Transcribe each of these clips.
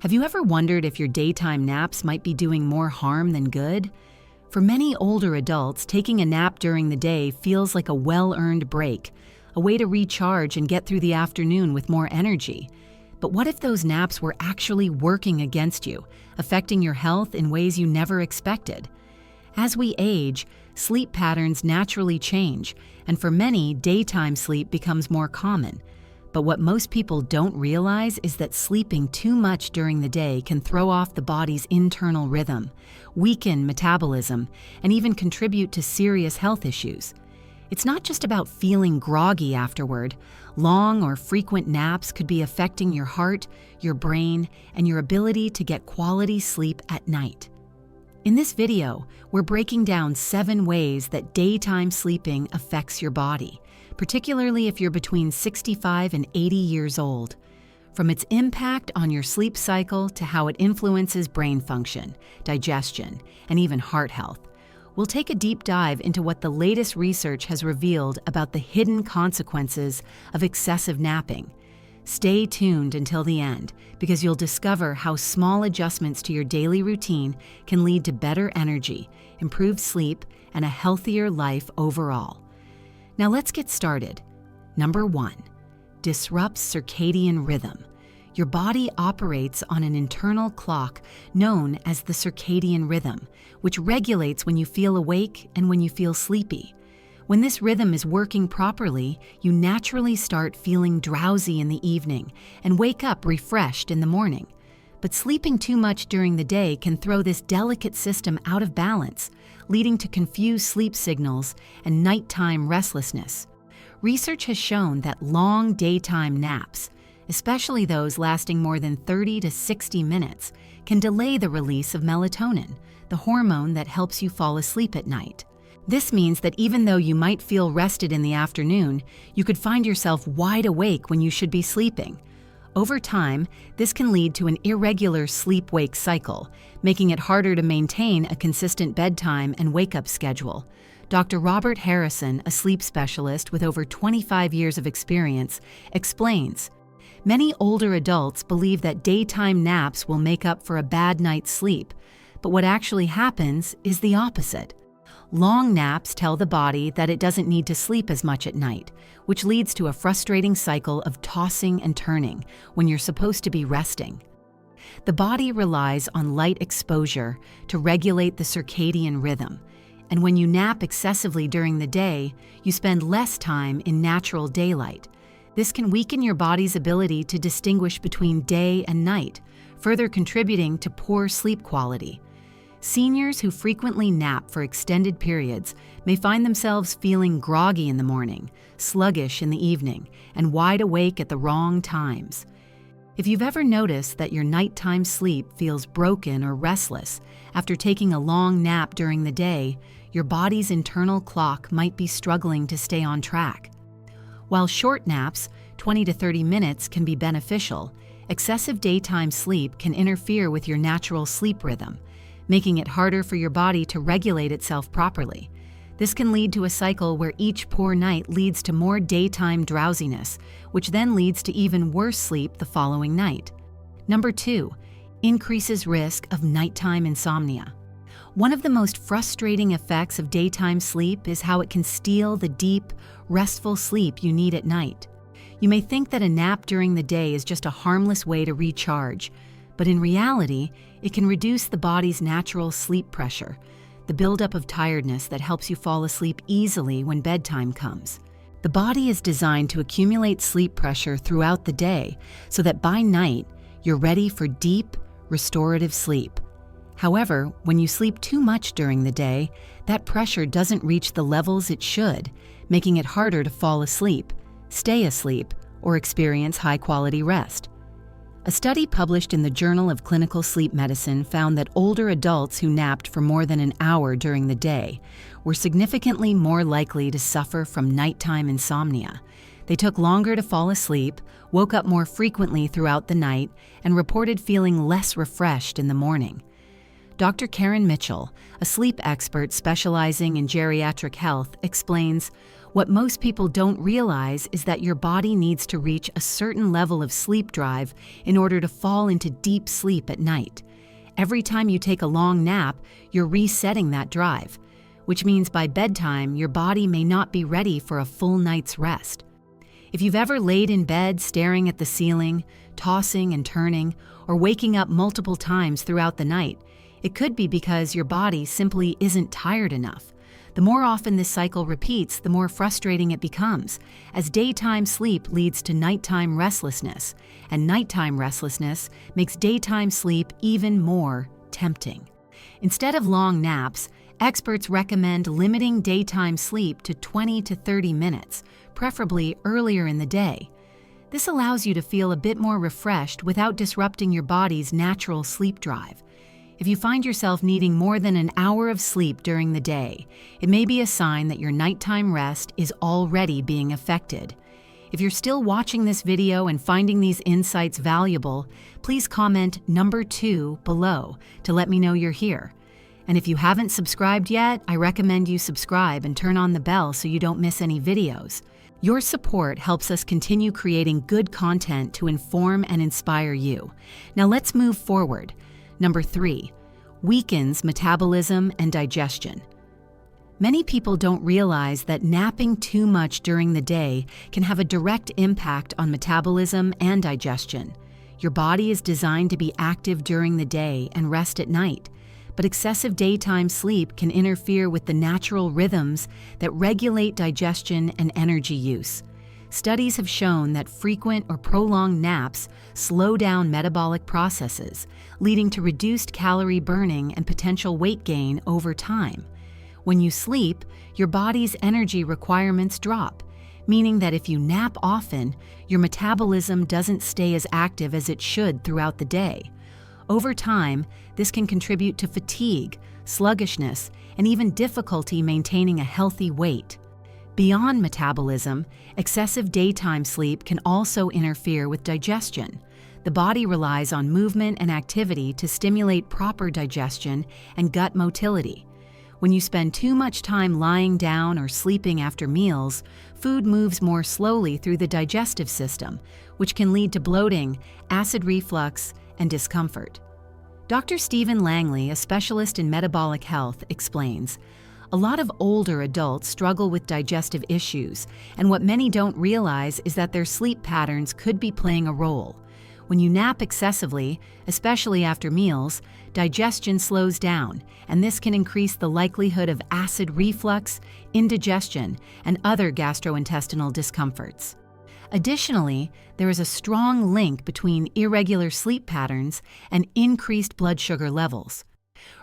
Have you ever wondered if your daytime naps might be doing more harm than good? For many older adults, taking a nap during the day feels like a well-earned break, a way to recharge and get through the afternoon with more energy. But what if those naps were actually working against you, affecting your health in ways you never expected? As we age, sleep patterns naturally change, and for many, daytime sleep becomes more common. But what most people don't realize is that sleeping too much during the day can throw off the body's internal rhythm, weaken metabolism, and even contribute to serious health issues. It's not just about feeling groggy afterward. Long or frequent naps could be affecting your heart, your brain, and your ability to get quality sleep at night. In this video, we're breaking down 7 ways that daytime sleeping affects your body, particularly if you're between 65 and 80 years old. From its impact on your sleep cycle to how it influences brain function, digestion, and even heart health. We'll take a deep dive into what the latest research has revealed about the hidden consequences of excessive napping. Stay tuned until the end, because you'll discover how small adjustments to your daily routine can lead to better energy, improved sleep, and a healthier life overall. Now let's get started. Number 1, disrupts circadian rhythm. Your body operates on an internal clock known as the circadian rhythm, which regulates when you feel awake and when you feel sleepy. When this rhythm is working properly, you naturally start feeling drowsy in the evening and wake up refreshed in the morning. But sleeping too much during the day can throw this delicate system out of balance, leading to confused sleep signals and nighttime restlessness. Research has shown that long daytime naps, especially those lasting more than 30 to 60 minutes, can delay the release of melatonin, the hormone that helps you fall asleep at night. This means that even though you might feel rested in the afternoon, you could find yourself wide awake when you should be sleeping. Over time, this can lead to an irregular sleep-wake cycle, making it harder to maintain a consistent bedtime and wake-up schedule. Dr. Robert Harrison, a sleep specialist with over 25 years of experience, explains, "Many older adults believe that daytime naps will make up for a bad night's sleep, but what actually happens is the opposite. Long naps tell the body that it doesn't need to sleep as much at night, which leads to a frustrating cycle of tossing and turning when you're supposed to be resting. The body relies on light exposure to regulate the circadian rhythm, and when you nap excessively during the day, you spend less time in natural daylight. This can weaken your body's ability to distinguish between day and night, further contributing to poor sleep quality. Seniors who frequently nap for extended periods may find themselves feeling groggy in the morning, sluggish in the evening, and wide awake at the wrong times. If you've ever noticed that your nighttime sleep feels broken or restless after taking a long nap during the day, your body's internal clock might be struggling to stay on track. While short naps, 20 to 30 minutes, can be beneficial, excessive daytime sleep can interfere with your natural sleep rhythm, making it harder for your body to regulate itself properly. This can lead to a cycle where each poor night leads to more daytime drowsiness, which then leads to even worse sleep the following night. Number 2, increases risk of nighttime insomnia. One of the most frustrating effects of daytime sleep is how it can steal the deep, restful sleep you need at night. You may think that a nap during the day is just a harmless way to recharge, but in reality, it can reduce the body's natural sleep pressure, the buildup of tiredness that helps you fall asleep easily when bedtime comes. The body is designed to accumulate sleep pressure throughout the day so that by night, you're ready for deep, restorative sleep. However, when you sleep too much during the day, that pressure doesn't reach the levels it should, making it harder to fall asleep, stay asleep, or experience high-quality rest. A study published in the Journal of Clinical Sleep Medicine found that older adults who napped for more than an hour during the day were significantly more likely to suffer from nighttime insomnia. They took longer to fall asleep, woke up more frequently throughout the night, and reported feeling less refreshed in the morning. Dr. Karen Mitchell, a sleep expert specializing in geriatric health, explains, "What most people don't realize is that your body needs to reach a certain level of sleep drive in order to fall into deep sleep at night. Every time you take a long nap, you're resetting that drive, which means by bedtime, your body may not be ready for a full night's rest." If you've ever laid in bed staring at the ceiling, tossing and turning, or waking up multiple times throughout the night, it could be because your body simply isn't tired enough. The more often this cycle repeats, the more frustrating it becomes, as daytime sleep leads to nighttime restlessness, and nighttime restlessness makes daytime sleep even more tempting. Instead of long naps, experts recommend limiting daytime sleep to 20 to 30 minutes, preferably earlier in the day. This allows you to feel a bit more refreshed without disrupting your body's natural sleep drive. If you find yourself needing more than an hour of sleep during the day, it may be a sign that your nighttime rest is already being affected. If you're still watching this video and finding these insights valuable, please comment number 2 below to let me know you're here. And if you haven't subscribed yet, I recommend you subscribe and turn on the bell so you don't miss any videos. Your support helps us continue creating good content to inform and inspire you. Now let's move forward. Number 3, weakens metabolism and digestion. Many people don't realize that napping too much during the day can have a direct impact on metabolism and digestion. Your body is designed to be active during the day and rest at night, but excessive daytime sleep can interfere with the natural rhythms that regulate digestion and energy use. Studies have shown that frequent or prolonged naps slow down metabolic processes, leading to reduced calorie burning and potential weight gain over time. When you sleep, your body's energy requirements drop, meaning that if you nap often, your metabolism doesn't stay as active as it should throughout the day. Over time, this can contribute to fatigue, sluggishness, and even difficulty maintaining a healthy weight. Beyond metabolism, excessive daytime sleep can also interfere with digestion. The body relies on movement and activity to stimulate proper digestion and gut motility. When you spend too much time lying down or sleeping after meals, food moves more slowly through the digestive system, which can lead to bloating, acid reflux, and discomfort. Dr. Stephen Langley, a specialist in metabolic health, explains, "A lot of older adults struggle with digestive issues, and what many don't realize is that their sleep patterns could be playing a role. When you nap excessively, especially after meals, digestion slows down, and this can increase the likelihood of acid reflux, indigestion, and other gastrointestinal discomforts." Additionally, there is a strong link between irregular sleep patterns and increased blood sugar levels.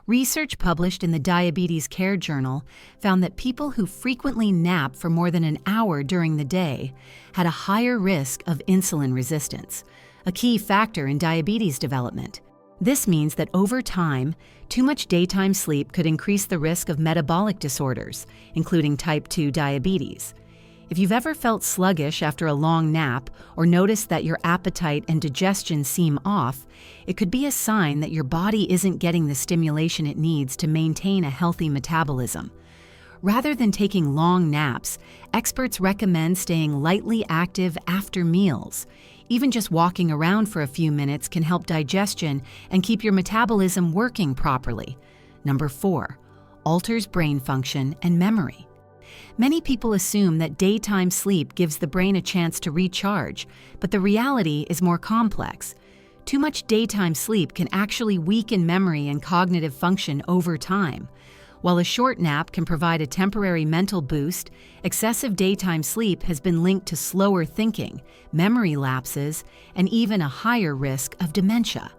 Research published in the Diabetes Care Journal found that people who frequently nap for more than an hour during the day had a higher risk of insulin resistance, a key factor in diabetes development. This means that over time, too much daytime sleep could increase the risk of metabolic disorders, including type 2 diabetes. If you've ever felt sluggish after a long nap or noticed that your appetite and digestion seem off, it could be a sign that your body isn't getting the stimulation it needs to maintain a healthy metabolism. Rather than taking long naps, experts recommend staying lightly active after meals. Even just walking around for a few minutes can help digestion and keep your metabolism working properly. Number 4, alters brain function and memory. Many people assume that daytime sleep gives the brain a chance to recharge, but the reality is more complex. Too much daytime sleep can actually weaken memory and cognitive function over time. While a short nap can provide a temporary mental boost, excessive daytime sleep has been linked to slower thinking, memory lapses, and even a higher risk of dementia.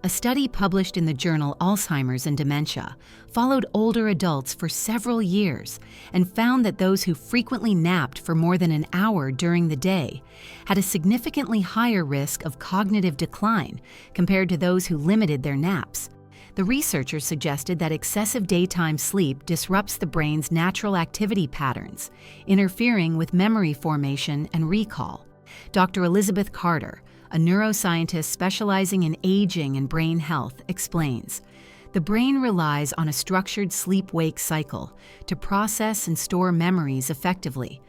A study published in the journal Alzheimer's and Dementia followed older adults for several years and found that those who frequently napped for more than an hour during the day had a significantly higher risk of cognitive decline compared to those who limited their naps. The researchers suggested that excessive daytime sleep disrupts the brain's natural activity patterns, interfering with memory formation and recall. Dr. Elizabeth Carter, a neuroscientist specializing in aging and brain health, explains, The brain relies on a structured sleep-wake cycle to process and store memories effectively.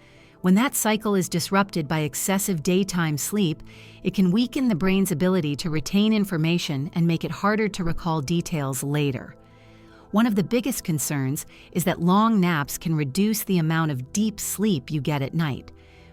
When that cycle is disrupted by excessive daytime sleep, it can weaken the brain's ability to retain information and make it harder to recall details later. One of the biggest concerns is that long naps can reduce the amount of deep sleep you get at night,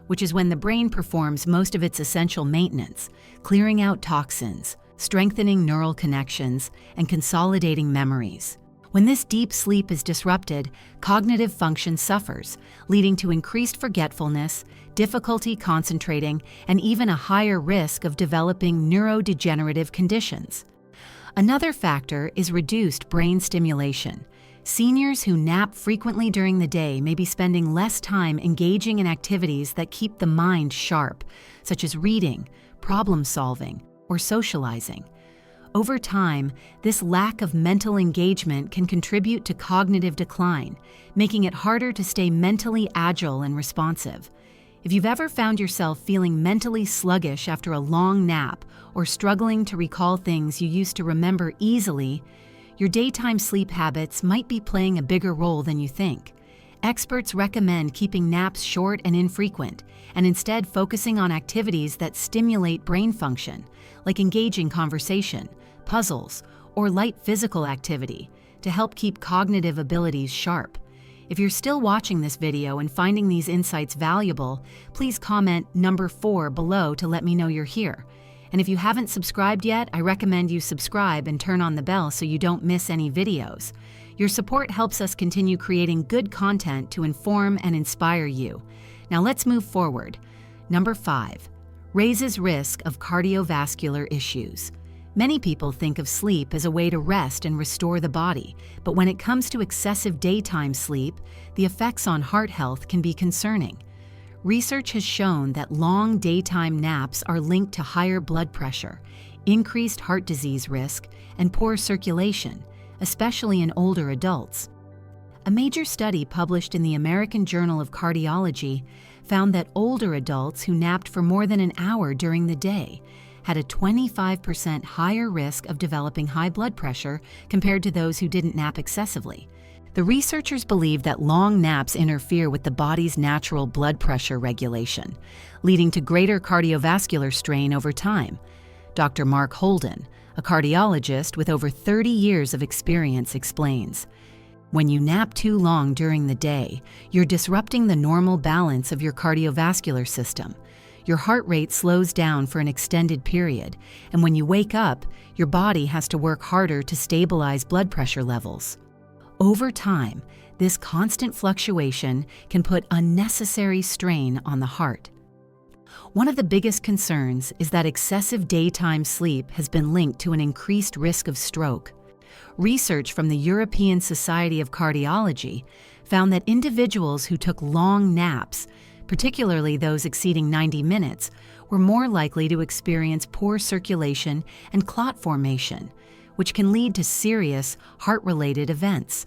which is when the brain performs most of its essential maintenance, clearing out toxins, strengthening neural connections, and consolidating memories. When this deep sleep is disrupted, cognitive function suffers, leading to increased forgetfulness, difficulty concentrating, and even a higher risk of developing neurodegenerative conditions. Another factor is reduced brain stimulation. Seniors who nap frequently during the day may be spending less time engaging in activities that keep the mind sharp, such as reading, problem solving, or socializing. Over time, this lack of mental engagement can contribute to cognitive decline, making it harder to stay mentally agile and responsive. If you've ever found yourself feeling mentally sluggish after a long nap or struggling to recall things you used to remember easily, your daytime sleep habits might be playing a bigger role than you think. Experts recommend keeping naps short and infrequent, and instead focusing on activities that stimulate brain function, like engaging conversation, puzzles, or light physical activity, to help keep cognitive abilities sharp. If you're still watching this video and finding these insights valuable, please comment number 4 below to let me know you're here. And if you haven't subscribed yet, I recommend you subscribe and turn on the bell so you don't miss any videos. Your support helps us continue creating good content to inform and inspire you. Now let's move forward. Number 5, raises risk of cardiovascular issues. Many people think of sleep as a way to rest and restore the body, but when it comes to excessive daytime sleep, the effects on heart health can be concerning. Research has shown that long daytime naps are linked to higher blood pressure, increased heart disease risk, and poor circulation, especially in older adults. A major study published in the American Journal of Cardiology found that older adults who napped for more than an hour during the day had a 25% higher risk of developing high blood pressure compared to those who didn't nap excessively. The researchers believe that long naps interfere with the body's natural blood pressure regulation, leading to greater cardiovascular strain over time. Dr. Mark Holden, a cardiologist with over 30 years of experience, explains, "When you nap too long during the day, you're disrupting the normal balance of your cardiovascular system. Your heart rate slows down for an extended period, and when you wake up, your body has to work harder to stabilize blood pressure levels. Over time, this constant fluctuation can put unnecessary strain on the heart." One of the biggest concerns is that excessive daytime sleep has been linked to an increased risk of stroke. Research from the European Society of Cardiology found that individuals who took long naps, particularly those exceeding 90 minutes, were more likely to experience poor circulation and clot formation, which can lead to serious heart-related events.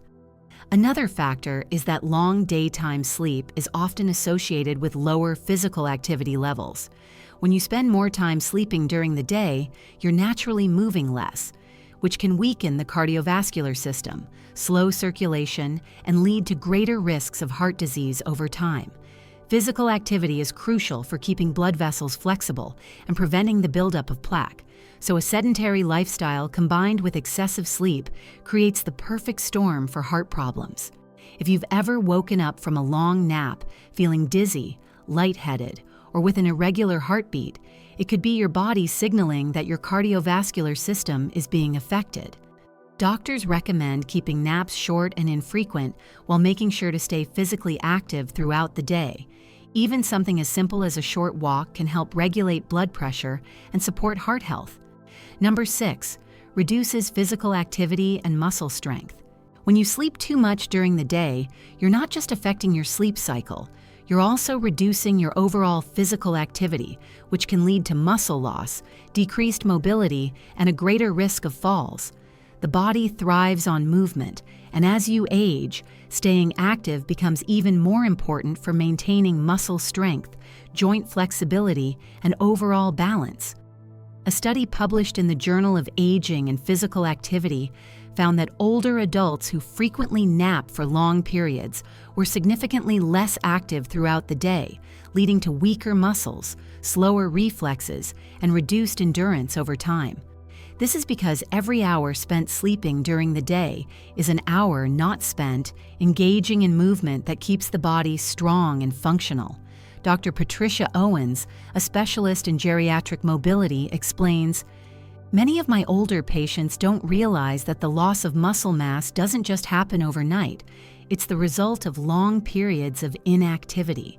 Another factor is that long daytime sleep is often associated with lower physical activity levels. When you spend more time sleeping during the day, you're naturally moving less, which can weaken the cardiovascular system, slow circulation, and lead to greater risks of heart disease over time. Physical activity is crucial for keeping blood vessels flexible and preventing the buildup of plaque, so a sedentary lifestyle combined with excessive sleep creates the perfect storm for heart problems. If you've ever woken up from a long nap feeling dizzy, lightheaded, or with an irregular heartbeat, it could be your body signaling that your cardiovascular system is being affected. Doctors recommend keeping naps short and infrequent while making sure to stay physically active throughout the day. Even something as simple as a short walk can help regulate blood pressure and support heart health. Number 6, reduces physical activity and muscle strength. When you sleep too much during the day, you're not just affecting your sleep cycle, you're also reducing your overall physical activity, which can lead to muscle loss, decreased mobility, and a greater risk of falls. The body thrives on movement, and as you age, staying active becomes even more important for maintaining muscle strength, joint flexibility, and overall balance. A study published in the Journal of Aging and Physical Activity found that older adults who frequently nap for long periods were significantly less active throughout the day, leading to weaker muscles, slower reflexes, and reduced endurance over time. This is because every hour spent sleeping during the day is an hour not spent engaging in movement that keeps the body strong and functional. Dr. Patricia Owens, a specialist in geriatric mobility, explains, "Many of my older patients don't realize that the loss of muscle mass doesn't just happen overnight. It's the result of long periods of inactivity.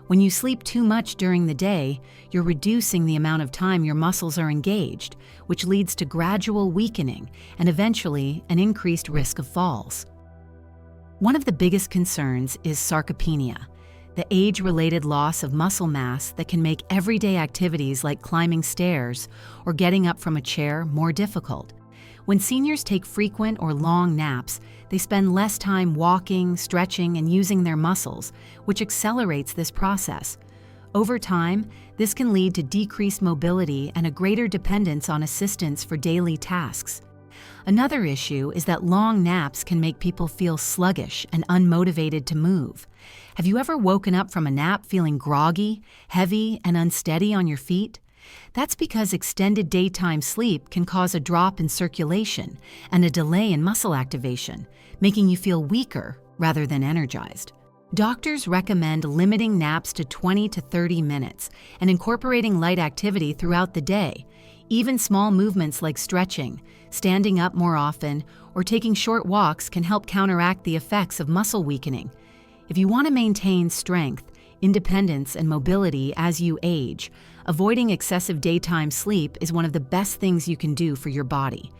When you sleep too much during the day, you're reducing the amount of time your muscles are engaged, which leads to gradual weakening and eventually an increased risk of falls." One of the biggest concerns is sarcopenia, the age-related loss of muscle mass that can make everyday activities like climbing stairs or getting up from a chair more difficult. When seniors take frequent or long naps, they spend less time walking, stretching, and using their muscles, which accelerates this process. Over time, this can lead to decreased mobility and a greater dependence on assistance for daily tasks. Another issue is that long naps can make people feel sluggish and unmotivated to move. Have you ever woken up from a nap feeling groggy, heavy, and unsteady on your feet? That's because extended daytime sleep can cause a drop in circulation and a delay in muscle activation, making you feel weaker rather than energized. Doctors recommend limiting naps to 20 to 30 minutes and incorporating light activity throughout the day. Even small movements like stretching, standing up more often, or taking short walks can help counteract the effects of muscle weakening. If you want to maintain strength, independence, and mobility as you age, avoiding excessive daytime sleep is one of the best things you can do for your body.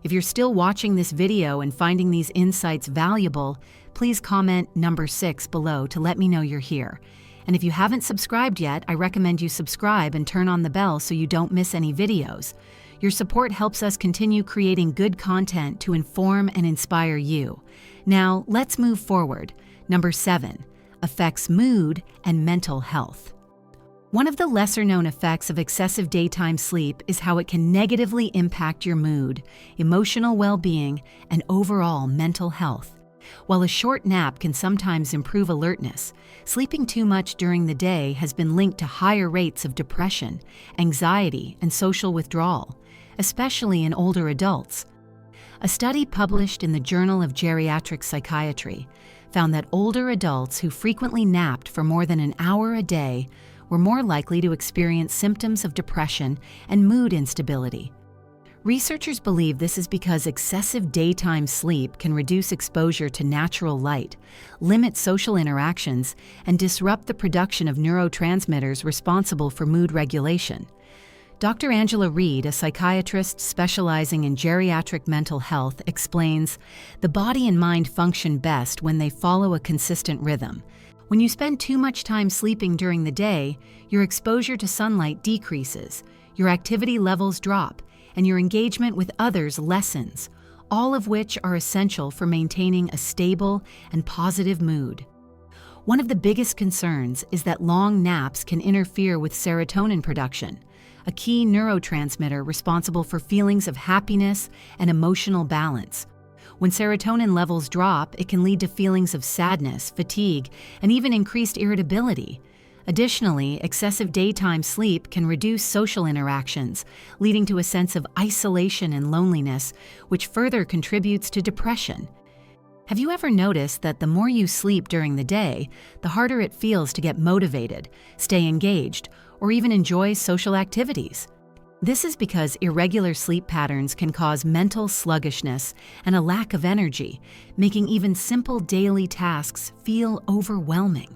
If you're still watching this video and finding these insights valuable, please comment number 6 below to let me know you're here. And if you haven't subscribed yet, I recommend you subscribe and turn on the bell so you don't miss any videos. Your support helps us continue creating good content to inform and inspire you. Now, let's move forward. Number 7, affects mood and mental health. One of the lesser-known effects of excessive daytime sleep is how it can negatively impact your mood, emotional well-being, and overall mental health. While a short nap can sometimes improve alertness, sleeping too much during the day has been linked to higher rates of depression, anxiety, and social withdrawal, especially in older adults. A study published in the Journal of Geriatric Psychiatry found that older adults who frequently napped for more than an hour a day were more likely to experience symptoms of depression and mood instability. Researchers believe this is because excessive daytime sleep can reduce exposure to natural light, limit social interactions, and disrupt the production of neurotransmitters responsible for mood regulation. Dr. Angela Reed, a psychiatrist specializing in geriatric mental health, explains, "The body and mind function best when they follow a consistent rhythm. When you spend too much time sleeping during the day, your exposure to sunlight decreases, your activity levels drop, and your engagement with others lessens, all of which are essential for maintaining a stable and positive mood." One of the biggest concerns is that long naps can interfere with serotonin production, a key neurotransmitter responsible for feelings of happiness and emotional balance. When serotonin levels drop, it can lead to feelings of sadness, fatigue, and even increased irritability. Additionally, excessive daytime sleep can reduce social interactions, leading to a sense of isolation and loneliness, which further contributes to depression. Have you ever noticed that the more you sleep during the day, the harder it feels to get motivated, stay engaged, or even enjoy social activities? This is because irregular sleep patterns can cause mental sluggishness and a lack of energy, making even simple daily tasks feel overwhelming.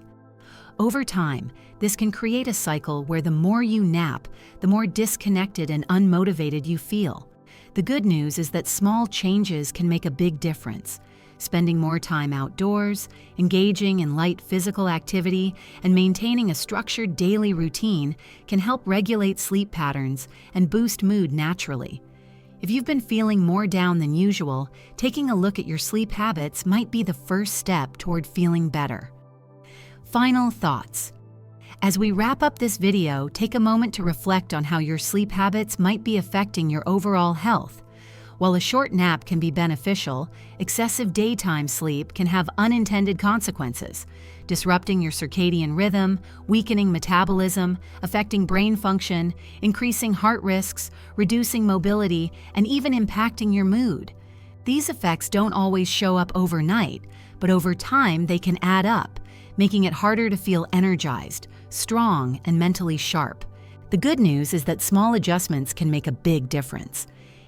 Over time, this can create a cycle where the more you nap, the more disconnected and unmotivated you feel. The good news is that small changes can make a big difference. Spending more time outdoors, engaging in light physical activity, and maintaining a structured daily routine can help regulate sleep patterns and boost mood naturally. If you've been feeling more down than usual, taking a look at your sleep habits might be the first step toward feeling better. Final thoughts. As we wrap up this video, take a moment to reflect on how your sleep habits might be affecting your overall health. While a short nap can be beneficial, excessive daytime sleep can have unintended consequences, disrupting your circadian rhythm, weakening metabolism, affecting brain function, increasing heart risks, reducing mobility, and even impacting your mood. These effects don't always show up overnight, but over time they can add up, making it harder to feel energized, strong, and mentally sharp. The good news is that small adjustments can make a big difference.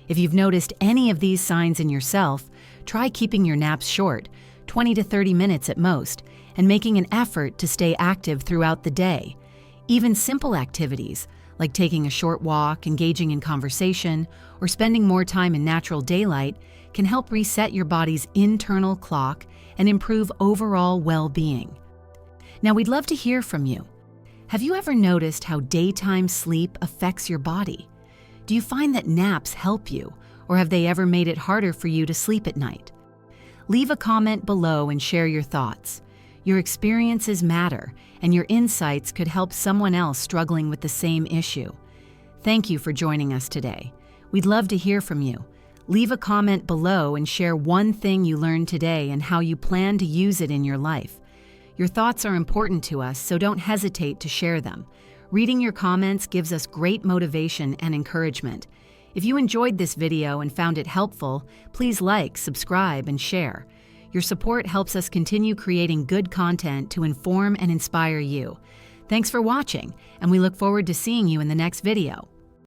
If you've noticed any of these signs in yourself, try keeping your naps short, 20 to 30 minutes at most, and making an effort to stay active throughout the day. Even simple activities, like taking a short walk, engaging in conversation, or spending more time in natural daylight, can help reset your body's internal clock and improve overall well-being. Now, we'd love to hear from you. Have you ever noticed how daytime sleep affects your body? Do you find that naps help you, or have they ever made it harder for you to sleep at night? Leave a comment below and share your thoughts. Your experiences matter, and your insights could help someone else struggling with the same issue. Thank you for joining us today. We'd love to hear from you. Leave a comment below and share one thing you learned today and how you plan to use it in your life. Your thoughts are important to us, so don't hesitate to share them. Reading your comments gives us great motivation and encouragement. If you enjoyed this video and found it helpful, please like, subscribe, and share. Your support helps us continue creating good content to inform and inspire you. Thanks for watching, and we look forward to seeing you in the next video.